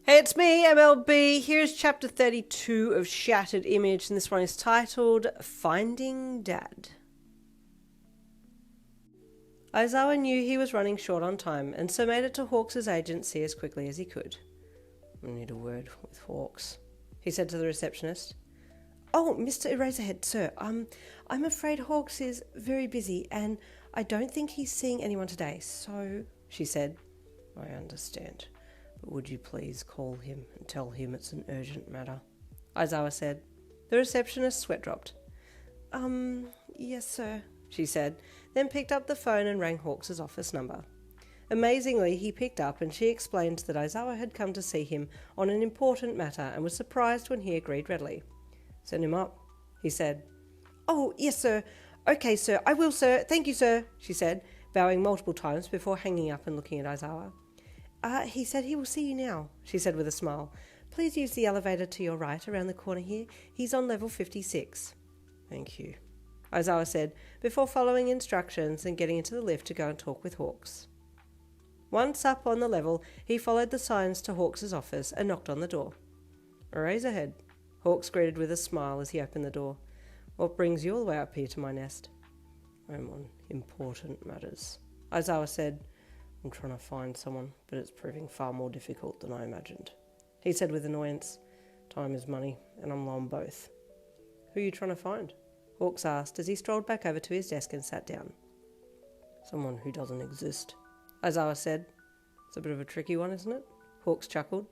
Hey, it's me, MLB. Here's chapter 32 of Shattered Image, and this one is titled Finding Dad. Aizawa knew he was running short on time, and so made it to Hawks' agency as quickly as he could. I need a word with Hawks, he said to the receptionist. Oh, Mr. Eraserhead, sir, I'm afraid Hawks is very busy, and I don't think he's seeing anyone today, so, she said. I understand. But would you please call him and tell him it's an urgent matter? Aizawa said. The receptionist's sweat dropped. Yes, sir, she said, then picked up the phone and rang Hawks' office number. Amazingly, he picked up and she explained that Aizawa had come to see him on an important matter and was surprised when he agreed readily. Send him up, he said. Oh, yes, sir. Okay, sir, I will, sir. Thank you, sir, she said, bowing multiple times before hanging up and looking at Aizawa. He said he will see you now, she said with a smile. Please use the elevator to your right around the corner here. He's on level 56. Thank you, Aizawa said, before following instructions and getting into the lift to go and talk with Hawks. Once up on the level, he followed the signs to Hawks' office and knocked on the door. Eraserhead, Hawks greeted with a smile as he opened the door. What brings you all the way up here to my nest? I'm on important matters, Aizawa said. I'm trying to find someone, but it's proving far more difficult than I imagined, he said with annoyance. Time is money, and I'm low on both. Who are you trying to find? Hawks asked as he strolled back over to his desk and sat down. Someone who doesn't exist, Aizawa said. It's a bit of a tricky one, isn't it? Hawks chuckled.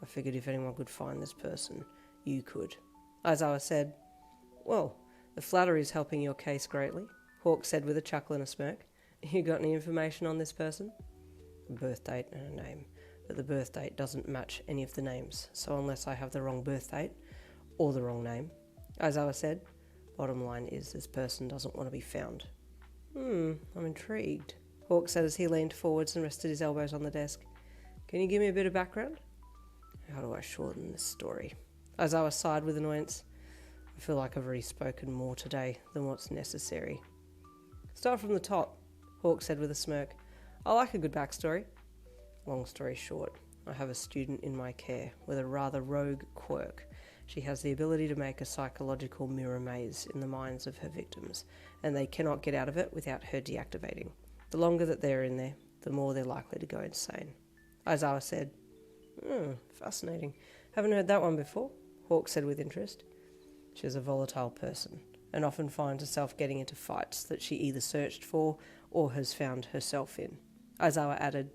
I figured if anyone could find this person, you could, Aizawa said. Well, the flattery is helping your case greatly, Hawks said with a chuckle and a smirk. You got any information on this person? A birth date and a name, but the birth date doesn't match any of the names, so unless I have the wrong birth date, or the wrong name, Aizawa said, bottom line is this person doesn't want to be found. I'm intrigued, Hawk said as he leaned forwards and rested his elbows on the desk. Can you give me a bit of background? How do I shorten this story? Aizawa sighed with annoyance. I feel like I've already spoken more today than what's necessary. Start from the top, Hawk said with a smirk. I like a good backstory. Long story short, I have a student in my care with a rather rogue quirk. She has the ability to make a psychological mirror maze in the minds of her victims, and they cannot get out of it without her deactivating. The longer that they're in there, the more they're likely to go insane. Aizawa said. Fascinating. Haven't heard that one before, Hawk said with interest. She's a volatile person, and often finds herself getting into fights that she either searched for or has found herself in, Aizawa added,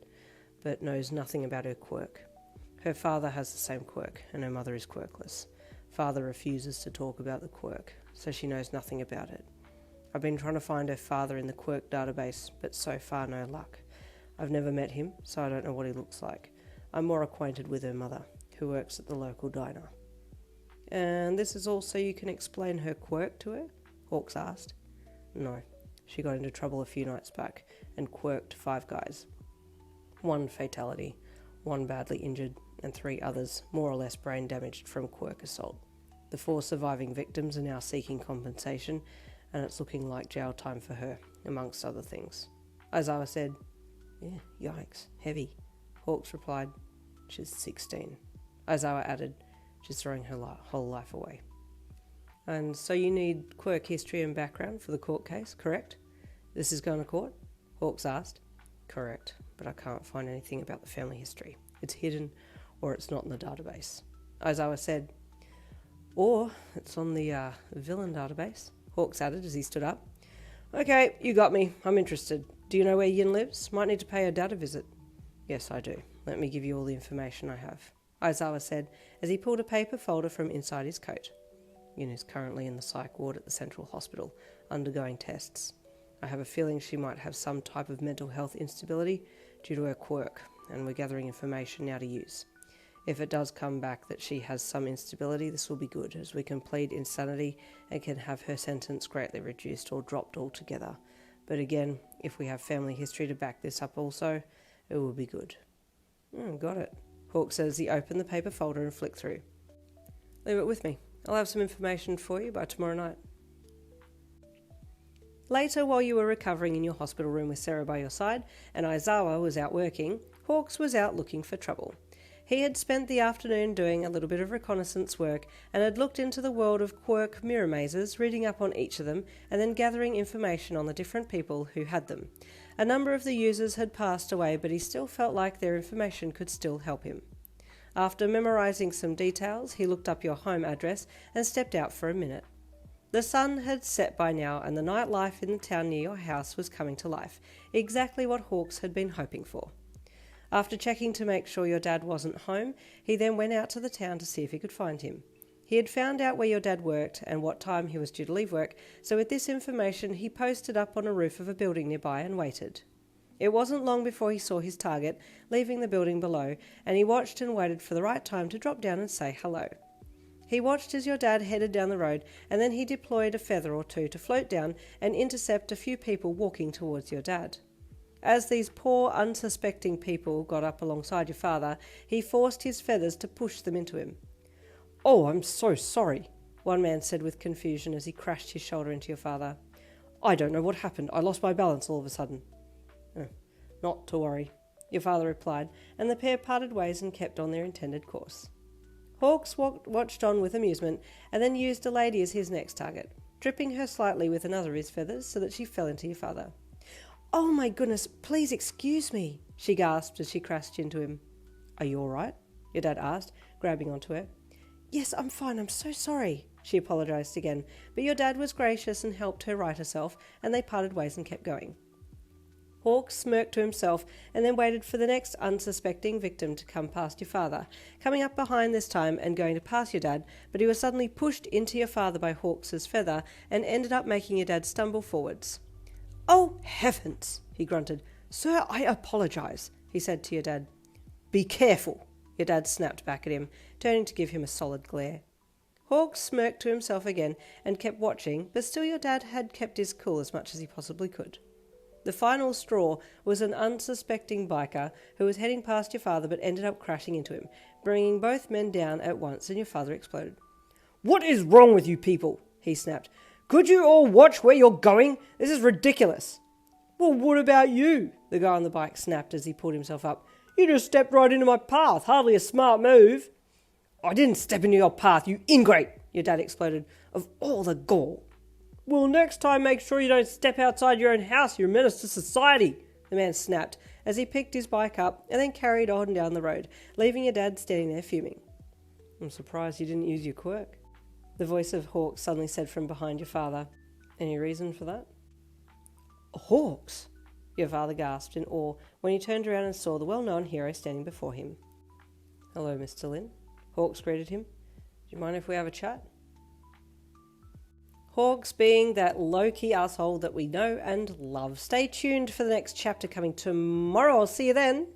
but knows nothing about her quirk. Her father has the same quirk, and her mother is quirkless. Father refuses to talk about the quirk, so she knows nothing about it. I've been trying to find her father in the quirk database, but so far no luck. I've never met him, so I don't know what he looks like. I'm more acquainted with her mother, who works at the local diner. And this is all so you can explain her quirk to her? Hawks asked. No. She got into trouble a few nights back and quirked 5 guys. 1 fatality, 1 badly injured, and 3 others more or less brain damaged from quirk assault. The 4 surviving victims are now seeking compensation, and it's looking like jail time for her, amongst other things. Aizawa said, Yeah, yikes, heavy. Hawks replied, She's 16. Aizawa added, She's throwing her whole life away. And so you need quirk history and background for the court case, correct? This is going to court? Hawks asked. Correct, but I can't find anything about the family history. It's hidden, or it's not in the database. Aizawa said. Or it's on the villain database, Hawks added as he stood up. Okay, you got me. I'm interested. Do you know where Yin lives? Might need to pay her dad a visit. Yes, I do. Let me give you all the information I have, Aizawa said as he pulled a paper folder from inside his coat. Yin is currently in the psych ward at the Central Hospital, undergoing tests. I have a feeling she might have some type of mental health instability due to her quirk, and we're gathering information now to use. If it does come back that she has some instability, this will be good, as we can plead insanity and can have her sentence greatly reduced or dropped altogether. But again, if we have family history to back this up also, it will be good. Got it, Hawk said as he opened the paper folder and flicked through. Leave it with me. I'll have some information for you by tomorrow night. Later, while you were recovering in your hospital room with Sero by your side and Aizawa was out working, Hawks was out looking for trouble. He had spent the afternoon doing a little bit of reconnaissance work and had looked into the world of quirk mirror mazes, reading up on each of them and then gathering information on the different people who had them. A number of the users had passed away, but he still felt like their information could still help him. After memorising some details, he looked up your home address and stepped out for a minute. The sun had set by now and the nightlife in the town near your house was coming to life, exactly what Hawks had been hoping for. After checking to make sure your dad wasn't home, he then went out to the town to see if he could find him. He had found out where your dad worked and what time he was due to leave work, so with this information he posted up on a roof of a building nearby and waited. It wasn't long before he saw his target, leaving the building below, and he watched and waited for the right time to drop down and say hello. He watched as your dad headed down the road, and then he deployed a feather or two to float down and intercept a few people walking towards your dad. As these poor, unsuspecting people got up alongside your father, he forced his feathers to push them into him. "Oh, I'm so sorry," one man said with confusion as he crashed his shoulder into your father. "I don't know what happened. I lost my balance all of a sudden." "Not to worry," your father replied, and the pair parted ways and kept on their intended course. Hawks watched on with amusement and then used a lady as his next target, tripping her slightly with another of his feathers so that she fell into your father. "Oh my goodness, please excuse me," she gasped as she crashed into him. "Are you all right?" your dad asked, grabbing onto her. "Yes, I'm fine, I'm so sorry," she apologised again, but your dad was gracious and helped her right herself, and they parted ways and kept going. Hawks smirked to himself and then waited for the next unsuspecting victim to come past your father, coming up behind this time and going to pass your dad, but he was suddenly pushed into your father by Hawks's feather and ended up making your dad stumble forwards. "Oh, heavens," he grunted. "Sir, I apologise," he said to your dad. "Be careful," your dad snapped back at him, turning to give him a solid glare. Hawks smirked to himself again and kept watching, but still your dad had kept his cool as much as he possibly could. The final straw was an unsuspecting biker who was heading past your father but ended up crashing into him, bringing both men down at once, and your father exploded. "What is wrong with you people?" he snapped. "Could you all watch where you're going? This is ridiculous." "Well, what about you?" the guy on the bike snapped as he pulled himself up. "You just stepped right into my path. Hardly a smart move." "I didn't step into your path, you ingrate," your dad exploded. "Of all the gall." "Well, next time make sure you don't step outside your own house. You're a menace to society," the man snapped as he picked his bike up and then carried on down the road, leaving your dad standing there fuming. "I'm surprised you didn't use your quirk," the voice of Hawks suddenly said from behind your father. "Any reason for that?" "Hawks!" your father gasped in awe when he turned around and saw the well-known hero standing before him. "Hello, Mr. Lin," Hawks greeted him. "Do you mind if we have a chat?" Hawks being that low-key asshole that we know and love. Stay tuned for the next chapter coming tomorrow. I'll see you then.